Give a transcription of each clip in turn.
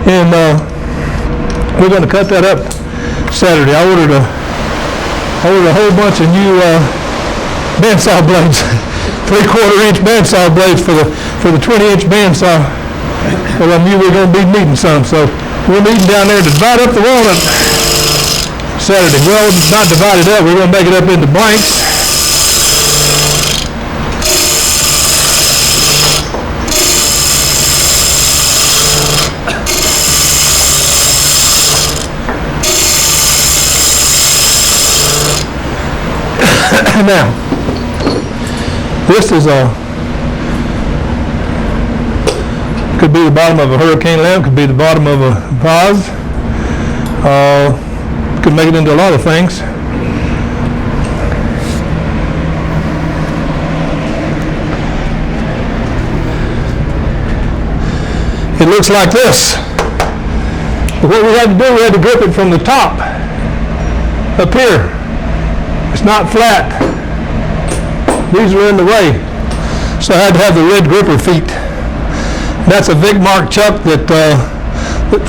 And we're going to cut that up Saturday. I ordered a whole bunch of new bandsaw blades, 3/4 inch bandsaw blades for the 20-inch bandsaw. Well, I knew we were going to be needing some, so we're meeting down there to divide up the walnut Saturday. Well, it's not divided up. We're going to make it up into blanks. Now, this is could be the bottom of a hurricane lamp, could be the bottom of a vase, could make it into a lot of things. It looks like this. But what we had to do, we had to grip it from the top up here. It's not flat. These are in the way. So I had to have the red gripper feet. That's a Vic Mark chuck that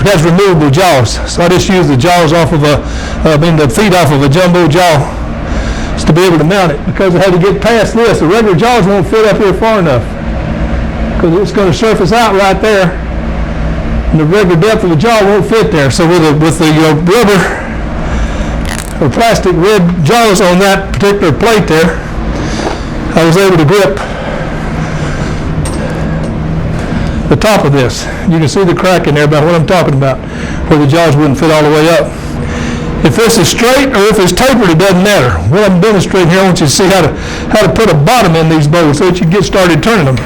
has removable jaws. So I just use the jaws off of the feet off of a jumbo jaw to be able to mount it, because I had to get past this. The regular jaws won't fit up here far enough because it's going to surface out right there. And the regular depth of the jaw won't fit there. So with the rubber or plastic red jaws on that particular plate there, I was able to grip the top of this. You can see the crack in there about what I'm talking about, where the jaws wouldn't fit all the way up. If this is straight or if it's tapered, it doesn't matter. What I'm demonstrating here, I want you to see how to put a bottom in these bolts so that you can get started turning them.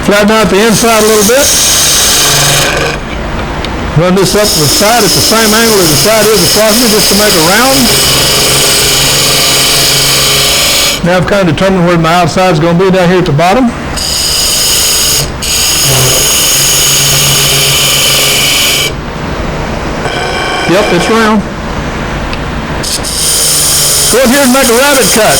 Flatten out the inside a little bit. Run this up the side at the same angle as the side is across it, just to make a round. Now I've kind of determined where my outside is going to be down here at the bottom. Yep, it's round. Go in here and make a rabbit cut.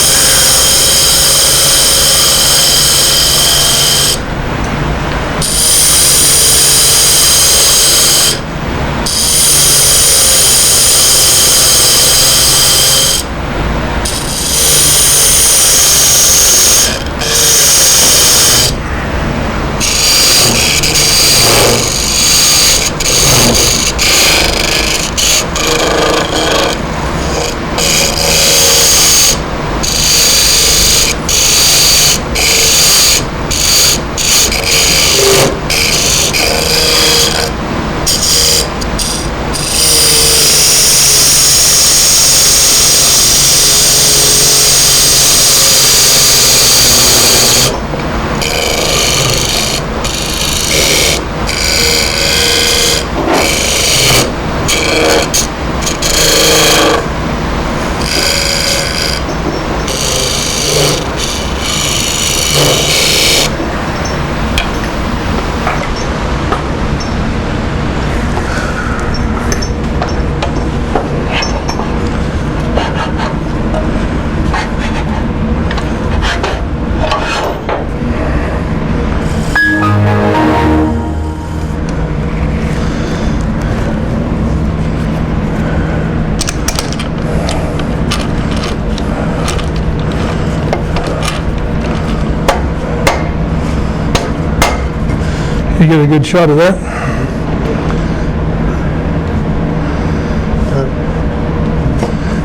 You get a good shot of that.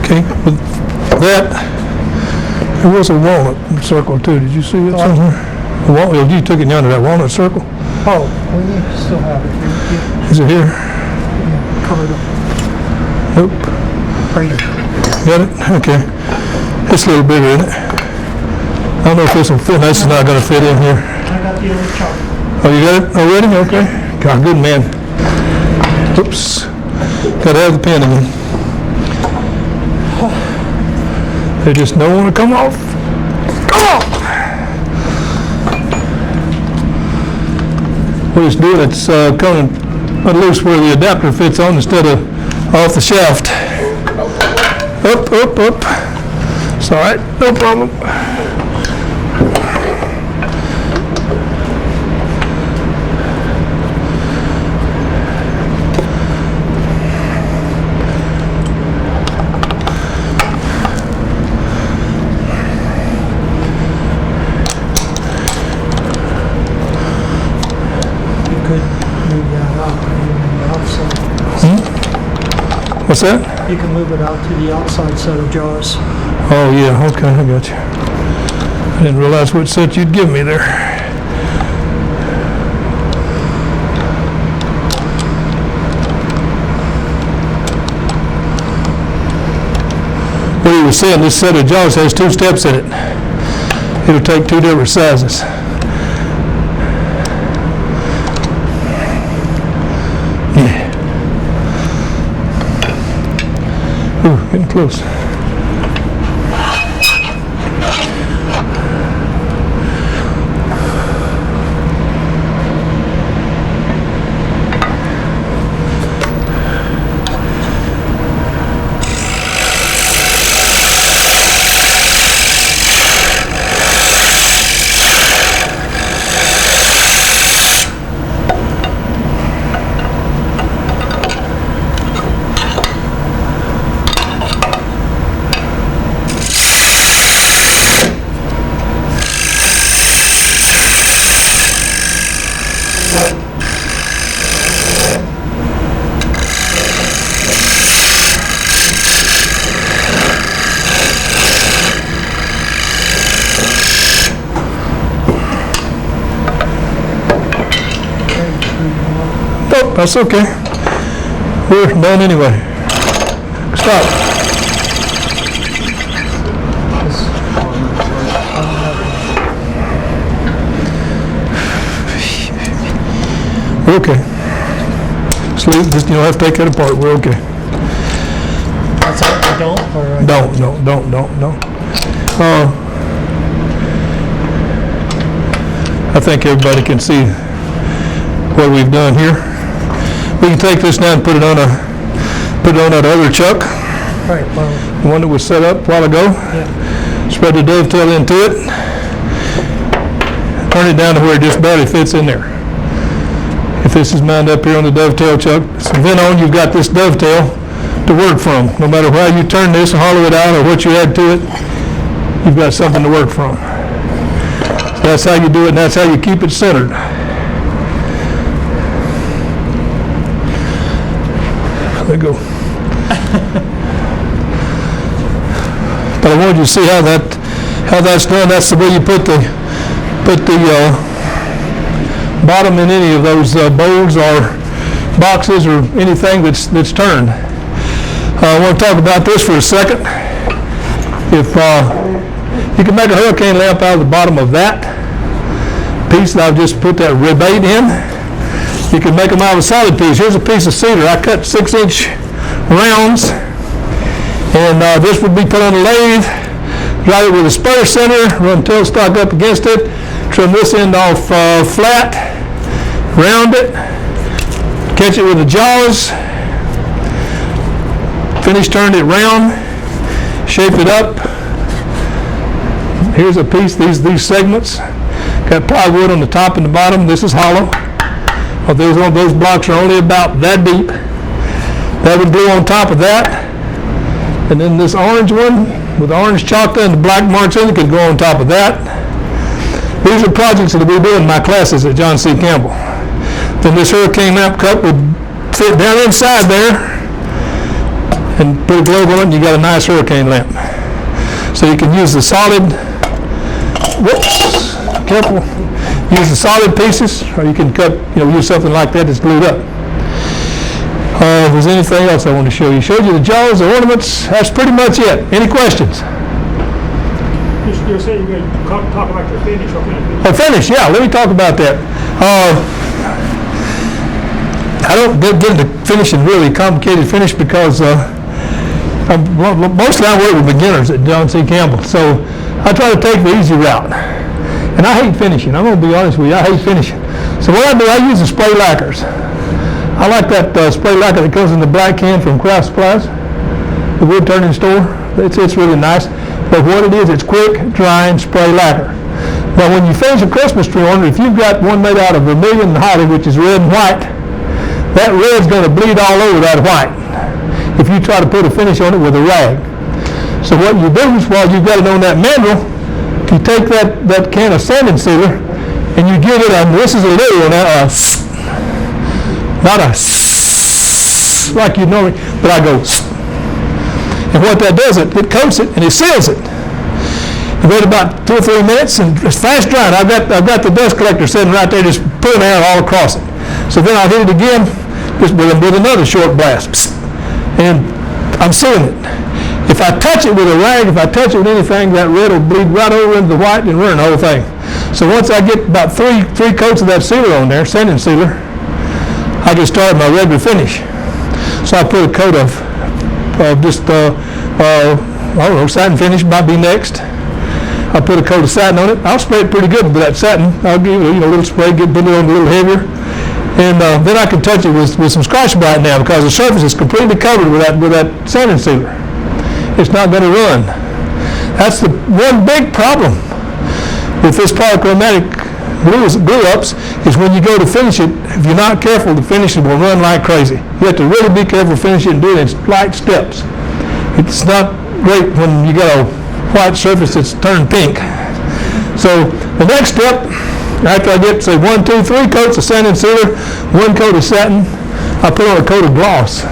Okay, with that, there was a walnut circle too. Did you see it somewhere? You took it down to that walnut circle? Oh, well, you still have it. Yeah. Is it here? Yeah, covered up. Nope. Right here. Got it? Okay. It's a little bigger, isn't it? I don't know if this will fit. This is not going to fit in here. I got the other chart. Oh, you got it already? Okay. God, good man. Oops. Got to have the pen again. They just don't want to come off. What it's doing, it's coming loose where the adapter fits on instead of off the shaft. Up, up, up. It's all right, no problem. What's that? You can move it out to the outside set of jaws. Oh, yeah, okay, I got you. I didn't realize what set you'd give me there. What he was saying, this set of jaws has 2 steps in it. It'll take 2 different sizes. Ooh, getting close. Nope, that's okay. We're done anyway. Stop. We're okay. Sleep, just, you don't have to take that apart. We're okay. That's all, I don't? Or I Don't. I think everybody can see what we've done here. We can take this now and put it on that other chuck, Right, well, the one that was set up a while ago. yeah. Spread the dovetail into it. Turn it down to where it just barely fits in there. If this is mounted up here on the dovetail chuck, from then on you've got this dovetail to work from. No matter how you turn this and hollow it out or what you add to it, you've got something to work from. So that's how you do it, and that's how you keep it centered. There you go. But I wanted you to see how that's done. That's the way you put the bottom in any of those bowls or boxes or anything that's turned. I want to talk about this for a second. If you can make a hurricane lamp out of the bottom of that piece that I've just put that rebate in, you can make them out of a solid piece. Here's a piece of cedar. I cut 6-inch rounds, and this would be put on a lathe, drive it with a spur center, run tailstock up against it, trim this end off flat, round it, catch it with the jaws, finish turn it round, shape it up. Here's a piece, these segments. Got plywood on the top and the bottom. This is hollow. Those blocks are only about that deep. That would glue on top of that. And then this orange one with the orange chocolate and the black marks in it could go on top of that. These are projects that we do in my classes at John C. Campbell. Then this hurricane lamp cup would fit down inside there and put a globe on it, and you got a nice hurricane lamp. So you can use the solid, careful, use the solid pieces, or you can cut, use something like that that's glued up. If there's anything else I want to show you. Showed you the jaws, the ornaments, that's pretty much it. Any questions? You said you're going to talk about the finish. Oh, finish, yeah, let me talk about that. I don't get into finishing really complicated finish because mostly I work with beginners at John C. Campbell. So I try to take the easy route. And I hate finishing. I'm going to be honest with you. I hate finishing. So what I do, I use the spray lacquers. I like that spray lacquer that comes in the black can from Craft Supplies, the wood turning store. It's really nice. But what it is, it's quick, drying spray lacquer. Now when you finish a Christmas tree ornament, if you've got one made out of vermilion and holly, which is red and white, that red's going to bleed all over that white if you try to put a finish on it with a rag. So what you do is, while you've got it on that mandrel, you take that can of sanding sealer and you give it this is a little one, not a like you normally, but I go, and what that does, it coats it and it seals it. You wait about 2 or 3 minutes and it's fast drying. I've got the dust collector sitting right there, just pulling air all across it. So then I'll hit it again, just with another short blast, and I'm sealing it. If I touch it with a rag, if I touch it with anything, that red will bleed right over into the white and ruin the whole thing. So once I get about three coats of that sealer on there, sanding sealer, I can start my regular finish. So I put a coat of just, I don't know, satin finish might be next. I'll put a coat of satin on it. I'll spray it pretty good with that satin. I'll give it a little spray, put it on a little heavier. And then I can touch it with some Scotch-Brite now, because the surface is completely covered with that sanding sealer. It's not going to run. That's the one big problem with this polychromatic glue-ups, is when you go to finish it, if you're not careful, the finish will run like crazy. You have to really be careful to finish it and do it in light steps. It's not great when you got a white surface that's turned pink. So the next step, after I get, say, 1, 2, 3 coats of sanding sealer, 1 coat of satin, I put on a coat of gloss,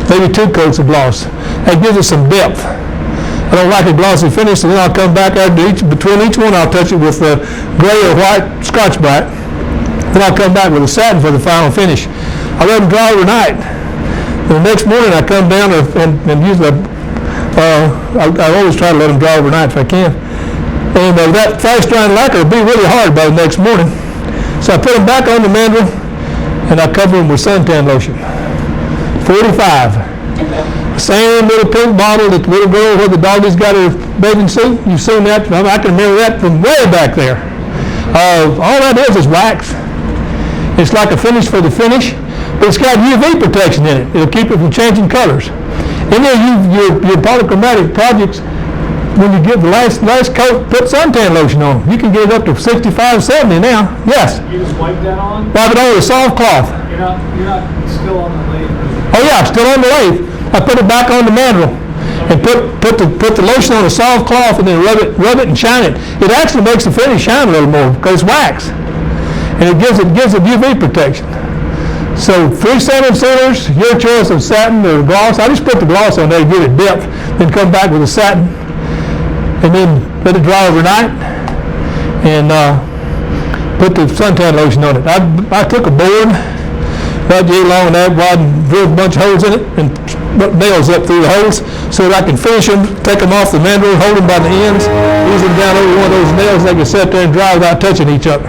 maybe 2 coats of gloss. That gives it some depth. I don't like a glossy finish, so then I'll come back between each one, I'll touch it with gray or white Scotch-Brite. Then I'll come back with a satin for the final finish. I let them dry overnight. The next morning I come down and use I always try to let them dry overnight if I can. And that fast drying lacquer will be really hard by the next morning. So I put them back on the mandrel and I cover them with suntan lotion. 45. Same little pink bottle that the little girl where the doggy's got her bathing suit. You've seen that. I can remember that from way back there. All that is wax. It's like a finish for the finish, but it's got UV protection in it. It'll keep it from changing colors. And then your polychromatic projects, when you get the last coat, put suntan lotion on them. You can get it up to 65, 70 now. Yes. You just wipe that on? Wipe it on with a soft cloth. You're not still on the lathe? Oh yeah, still on the lathe. I put it back on the mandrel and put the lotion on a soft cloth and then rub it and shine it. It actually makes the finish shine a little more because it's wax, and it gives it UV protection. So 3 sanding sealers, your choice of satin or gloss. I just put the gloss on there to give it depth, then come back with the satin, and then let it dry overnight, and put the suntan lotion on it. I took a board about yay long and that wide and drilled a bunch of holes in it and put nails up through the holes so that I can finish them, take them off the mandrel, hold them by the ends, ease them down over one of those nails, they can sit there and dry without touching each other.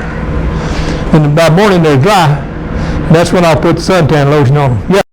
And by morning they're dry, and that's when I'll put the suntan lotion on them. Yeah.